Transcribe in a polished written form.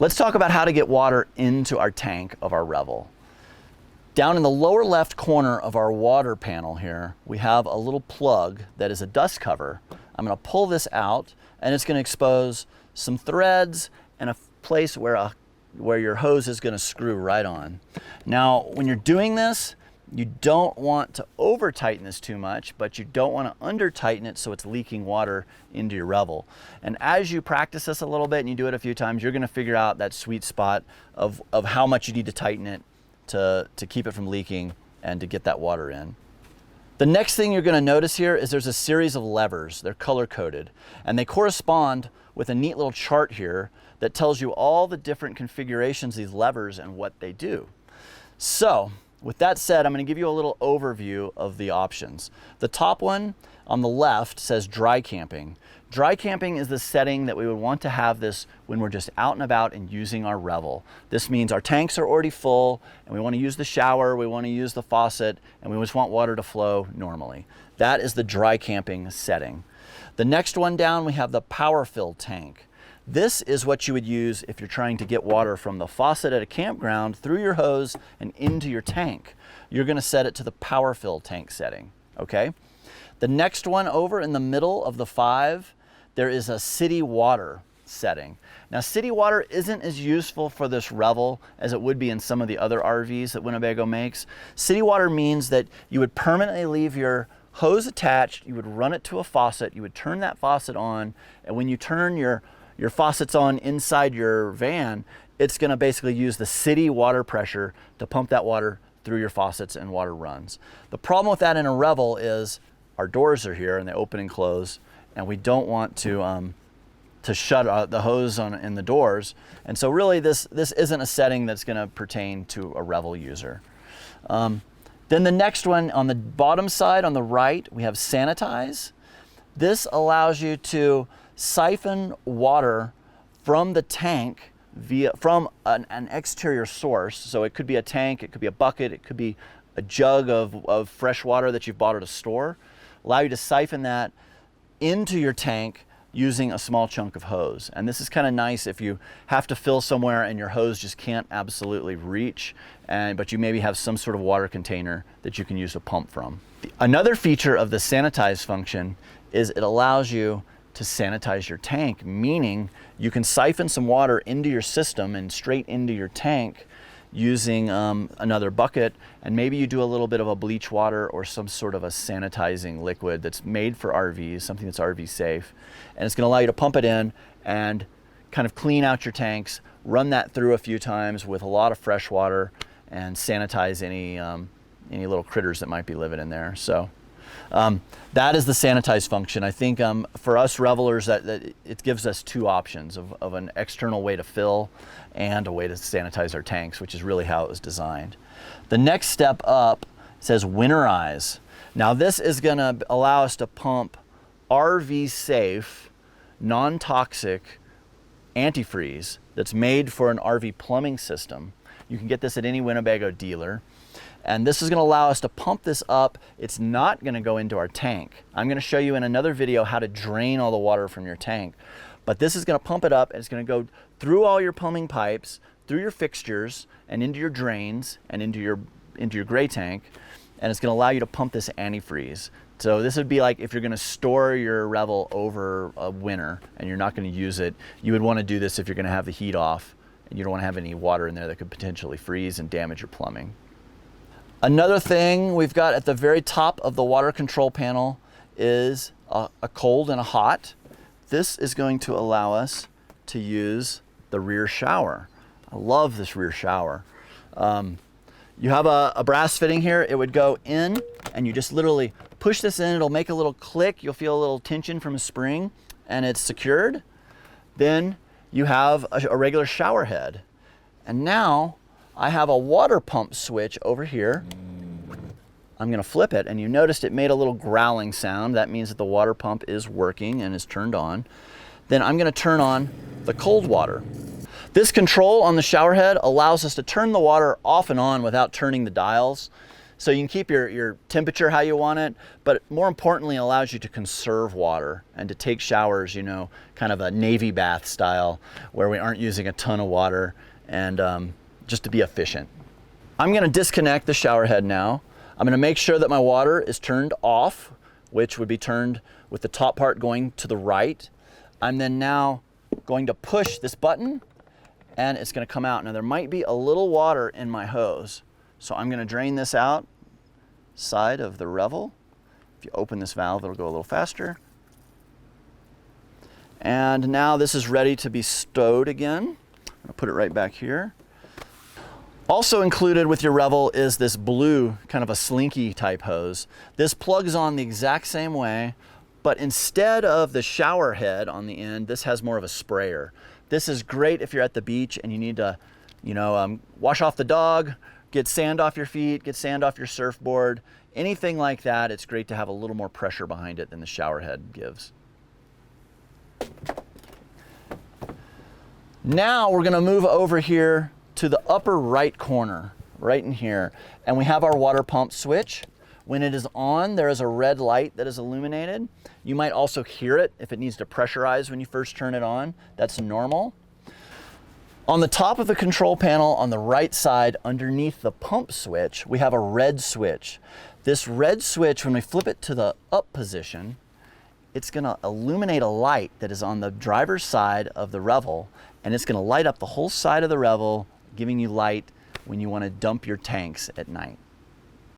Let's talk about how to get water into our tank of our Revel. Down in the lower left corner of our water panel here, we have a little plug that is a dust cover. I'm going to pull this out, and it's going to expose some threads and a place where your hose is going to screw right on. Now, when you're doing this, you don't want to over tighten this too much, but you don't want to under tighten it so it's leaking water into your Revel. And as you practice this a little bit and you do it a few times, you're going to figure out that sweet spot of how much you need to tighten it to keep it from leaking and to get that water in. The next thing you're going to notice here is there's a series of levers. They're color coded, and they correspond with a neat little chart here that tells you all the different configurations of these levers and what they do. So with that said, I'm going to give you a little overview of the options. The top one on the left says dry camping. Dry camping is the setting that we would want to have this when we're just out and about and using our Revel. This means our tanks are already full and we want to use the shower, we want to use the faucet, and we just want water to flow normally. That is the dry camping setting. The next one down, we have the power fill tank. This is what you would use if you're trying to get water from the faucet at a campground through your hose and into your tank. You're going to set it to the power fill tank setting, okay? The next one over in the middle of the 5, there is a city water setting. Now, city water isn't as useful for this Revel as it would be in some of the other RVs that Winnebago makes. City water means that you would permanently leave your hose attached, you would run it to a faucet, you would turn that faucet on, and when you turn your faucets on inside your van, it's going to basically use the city water pressure to pump that water through your faucets and water runs. The problem with that in a Revel is our doors are here and they open and close, and we don't want to shut the hose on in the doors. And so really this isn't a setting that's going to pertain to a Revel user. Then the next one on the bottom side on the right, we have Sanitize. This allows you to siphon water from the tank from an exterior source. So it could be a tank, it could be a bucket, it could be a jug of fresh water that you've bought at a store. Allow you to siphon that into your tank using a small chunk of hose. And this is kind of nice if you have to fill somewhere and your hose just can't absolutely reach, but you maybe have some sort of water container that you can use to pump from. Another feature of the Sanitize function is it allows you to sanitize your tank, meaning you can siphon some water into your system and straight into your tank using another bucket, and maybe you do a little bit of a bleach water or some sort of a sanitizing liquid that's made for RVs, something that's RV safe, and it's going to allow you to pump it in and kind of clean out your tanks, run that through a few times with a lot of fresh water, and sanitize any little critters that might be living in there. So that is the Sanitize function. I think for us Revelers that it gives us two options of an external way to fill and a way to sanitize our tanks, which is really how it was designed. The next step up says Winterize. Now this is going to allow us to pump RV safe, non-toxic antifreeze that's made for an RV plumbing system. You can get this at any Winnebago dealer. And this is going to allow us to pump this up. It's not going to go into our tank. I'm going to show you in another video how to drain all the water from your tank. But this is going to pump it up, and it's going to go through all your plumbing pipes, through your fixtures, and into your drains, and into your gray tank. And it's going to allow you to pump this antifreeze. So this would be like if you're going to store your Revel over a winter and you're not going to use it, you would want to do this if you're going to have the heat off and you don't want to have any water in there that could potentially freeze and damage your plumbing. Another thing we've got at the very top of the water control panel is a cold and a hot. This is going to allow us to use the rear shower. I love this rear shower. You have a brass fitting here. It would go in and you just literally push this in. It'll make a little click. You'll feel a little tension from a spring and it's secured. Then you have a regular shower head. And now I have a water pump switch over here. I'm going to flip it, and you noticed it made a little growling sound. That means that the water pump is working and is turned on. Then I'm going to turn on the cold water. This control on the shower head allows us to turn the water off and on without turning the dials. So you can keep your temperature how you want it, but more importantly, it allows you to conserve water and to take showers, you know, kind of a Navy bath style, where we aren't using a ton of water, and just to be efficient. I'm gonna disconnect the shower head now. I'm gonna make sure that my water is turned off, which would be turned with the top part going to the right. I'm then now going to push this button and it's gonna come out. Now there might be a little water in my hose, so I'm gonna drain this out side of the Revel. If you open this valve, it'll go a little faster. And now this is ready to be stowed again. I'm gonna put it right back here. Also included with your Revel is this blue, kind of a slinky type hose. This plugs on the exact same way, but instead of the shower head on the end, this has more of a sprayer. This is great if you're at the beach and you need to, you know, wash off the dog, get sand off your feet, get sand off your surfboard, anything like that. It's great to have a little more pressure behind it than the shower head gives. Now we're gonna move over here to the upper right corner, right in here, and we have our water pump switch. When it is on, there is a red light that is illuminated. You might also hear it if it needs to pressurize when you first turn it on. That's normal. On the top of the control panel on the right side, underneath the pump switch, we have a red switch. This red switch, when we flip it to the up position, it's gonna illuminate a light that is on the driver's side of the Revel, and it's gonna light up the whole side of the Revel, giving you light when you wanna dump your tanks at night.